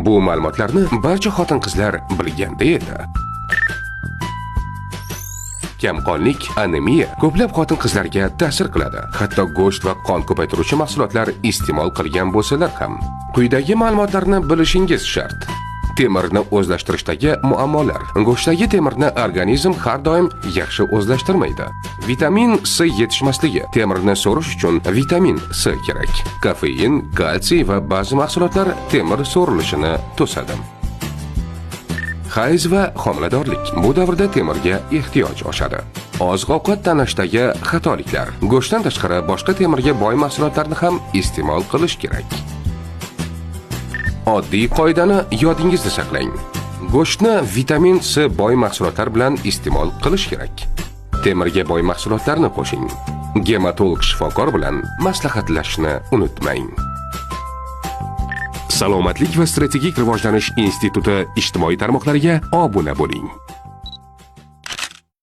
Bu ma'lumotlarni barcha xotin-qizlar bilganda edi. Kamqonlik, anemiya ko'plab xotin-qizlarga ta'sir qiladi. Hatto go'sht va qon ko'paytiruvchi mahsulotlar iste'mol qilgan bo'lsalar ham. Quyidagi ma'lumotlarni bilishingiz shart. Temirni o'zlashtirishdagi muammolar. Go'shtdagi temirni organizm har doim yaxshi o'zlashtirmaydi. Vitamin C yetishmasligi. Temirni so'rish uchun vitamin C kerak. Kofein, kalsiy va ba'zi mahsulotlar temir so'rilishini to'sadi. Hayz va homiladorlik. Bu davrda temirga ehtiyoj oshadi. Oziq-ovqat tanlashdagi xatoliklar. Go'shtdan tashqari boshqa temirga boy mahsulotlarni ham iste'mol qilish kerak. Oddiy qoidani yodingizda saqlang. Go'shtni vitamin C boy mahsulotlar bilan iste'mol qilish kerak. Temirga boy mahsulotlarni qo'shing. Gematolog shifokor bilan maslahatlashishni unutmang. Salomatlik va strategik rivojlanish instituti ijtimoiy tarmoqlariga obuna bo'ling.